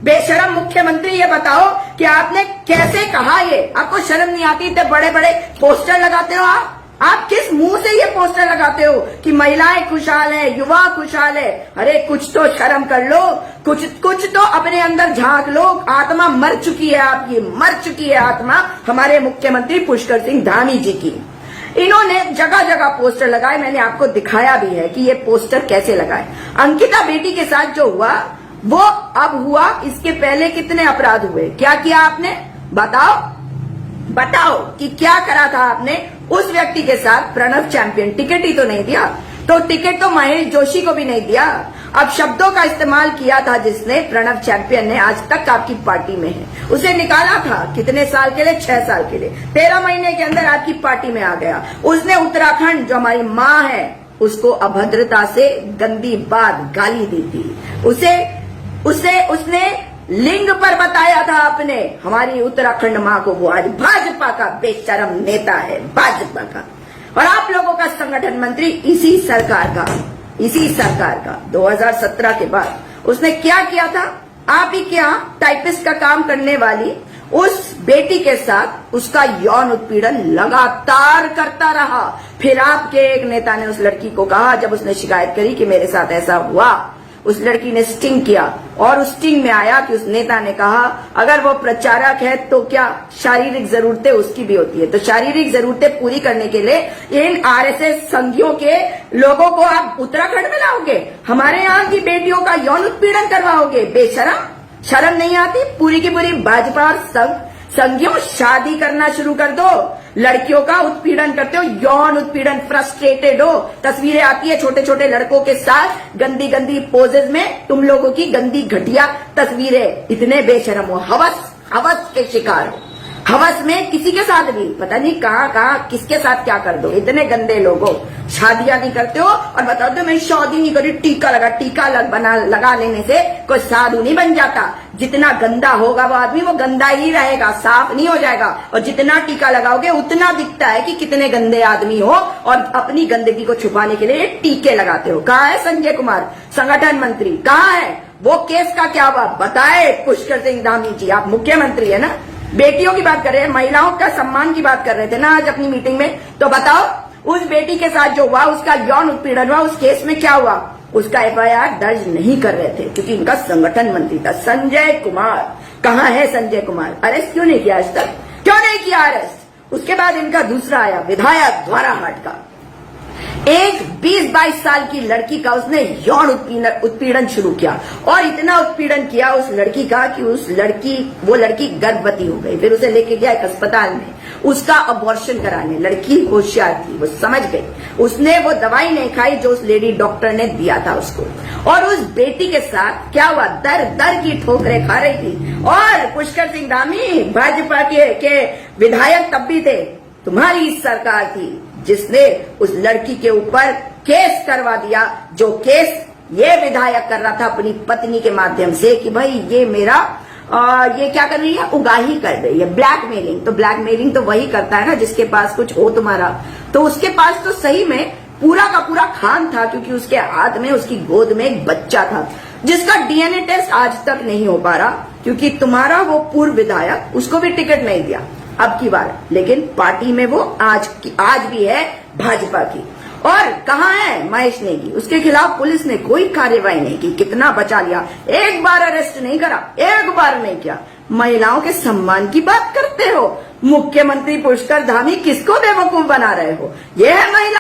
बेशरम मुख्यमंत्री, ये बताओ कि आपने कैसे कहा ये? आपको शर्म नहीं आती? इतने बड़े बड़े पोस्टर लगाते हो आप किस मुंह से ये पोस्टर लगाते हो कि महिलाएं खुशहाल है, युवा खुशहाल है? अरे कुछ तो शर्म कर लो, कुछ तो अपने अंदर झांक लो। आत्मा मर चुकी है आपकी, मर चुकी है आत्मा हमारे मुख्यमंत्री पुष्कर सिंह धामी जी की। इन्होंने जगह जगह पोस्टर लगाए, मैंने आपको दिखाया भी है कि ये पोस्टर कैसे लगाए। अंकिता बेटी के साथ जो हुआ वो अब हुआ, इसके पहले कितने अपराध हुए? क्या किया आपने? बताओ कि क्या करा था आपने उस व्यक्ति के साथ? प्रणव चैंपियन, टिकट ही तो नहीं दिया, तो टिकट तो महेश जोशी को भी नहीं दिया। अब शब्दों का इस्तेमाल किया था जिसने, प्रणव चैंपियन ने, आज तक आपकी पार्टी में है, उसे निकाला था कितने साल के लिए? 6 साल के लिए। 13 महीने के अंदर आपकी पार्टी में आ गया। उसने उत्तराखंड, जो हमारी माँ है, उसको अभद्रता से गंदी बात गाली दी थी। उसने लिंग पर बताया था आपने हमारी उत्तराखंड माँ को। वो आज भाजपा का बेशरम नेता है, भाजपा का। और आप लोगों का संगठन मंत्री इसी सरकार का 2017 के बाद उसने क्या किया था? आप ही क्या टाइपिस्ट का काम करने वाली उस बेटी के साथ उसका यौन उत्पीड़न लगातार करता रहा। फिर आपके एक नेता ने उस लड़की को कहा, जब उसने शिकायत करी कि मेरे साथ ऐसा हुआ, उस लड़की ने स्टिंग किया, और उस स्टिंग में आया कि उस नेता ने कहा अगर वो प्रचारक है तो क्या शारीरिक जरूरतें उसकी भी होती है? तो शारीरिक जरूरतें पूरी करने के लिए इन आरएसएस संघियों के लोगों को आप उत्तराखंड में लाओगे? हमारे यहाँ की बेटियों का यौन उत्पीड़न करवाओगे? बेशरम, शर्म नहीं आती? पूरी की पूरी भाजपा और संघियों, शादी करना शुरू कर दो। लड़कियों का उत्पीड़न करते हो, यौन उत्पीड़न, फ्रस्ट्रेटेड हो। तस्वीरें आती है छोटे छोटे लड़कों के साथ गंदी गंदी पोजेज में, तुम लोगों की गंदी घटिया तस्वीरें। इतने बेशरम हो, हवस के शिकार हो। हवस में किसी के साथ भी पता नहीं कहाँ किसके साथ क्या कर दो। इतने गंदे लोग हो, शादियां नहीं करते हो और बताओ तो मैं शादी नहीं करी, टीका लगा लेने से कोई साधु नहीं बन जाता। जितना गंदा होगा वो आदमी, वो गंदा ही रहेगा, साफ नहीं हो जाएगा। और जितना टीका लगाओगे उतना दिखता है कि कितने गंदे आदमी हो, और अपनी गंदगी को छुपाने के लिए टीके लगाते हो। कहाँ है संजय कुमार, संगठन मंत्री कहाँ है? वो केस का क्या हुआ बताए पुष्कर सिंह धामी जी। आप मुख्यमंत्री है ना, बेटियों की बात कर रहे हैं, महिलाओं का सम्मान की बात कर रहे थे ना आज अपनी मीटिंग में। तो बताओ उस बेटी के साथ जो हुआ, उसका यौन उत्पीड़न हुआ, उस केस में क्या हुआ? उसका एफआईआर दर्ज नहीं कर रहे थे क्योंकि इनका संगठन मंत्री था संजय कुमार। कहाँ है संजय कुमार? अरेस्ट क्यों नहीं किया आज तक? क्यों नहीं किया अरेस्ट? उसके बाद इनका दूसरा आया विधायक द्वाराहाट का, एक 20-22 साल की लड़की का उसने यौन उत्पीड़न शुरू किया, और इतना उत्पीड़न किया उस लड़की का कि वो लड़की गर्भवती हो गई। फिर उसे लेके गया एक अस्पताल में उसका अबॉर्शन कराने। लड़की होशियार थी, वो समझ गई। उसने वो दवाई नहीं खाई जो उस लेडी डॉक्टर ने दिया था उसको, और उस बेटी के साथ क्या हुआ? दर की ठोकरें खा रही थी। और पुष्कर सिंह धामी भाजपा के विधायक तब भी थे, तुम्हारी सरकार थी जिसने उस लड़की के ऊपर केस करवा दिया, जो केस ये विधायक कर रहा था अपनी पत्नी के माध्यम से कि भाई ये मेरा ये क्या कर रही है? उगाही कर रही है, ब्लैकमेलिंग। तो ब्लैकमेलिंग तो वही करता है ना जिसके पास कुछ हो तुम्हारा। तो उसके पास तो सही में पूरा का पूरा खान था, क्योंकि उसके हाथ में, उसकी गोद में एक बच्चा था जिसका डीएनए टेस्ट आज तक नहीं हो पा रहा, क्योंकि तुम्हारा वो पूर्व विधायक, उसको भी टिकट नहीं दिया अब की बार, लेकिन पार्टी में वो आज भी है भाजपा की। और कहाँ है महेश नेगी? उसके खिलाफ पुलिस ने कोई कार्रवाई नहीं की। कितना बचा लिया, एक बार अरेस्ट नहीं करा, एक बार नहीं किया। महिलाओं के सम्मान की बात करते हो, मुख्यमंत्री पुष्कर धामी किसको बेवकूफ बना रहे हो? ये है महिला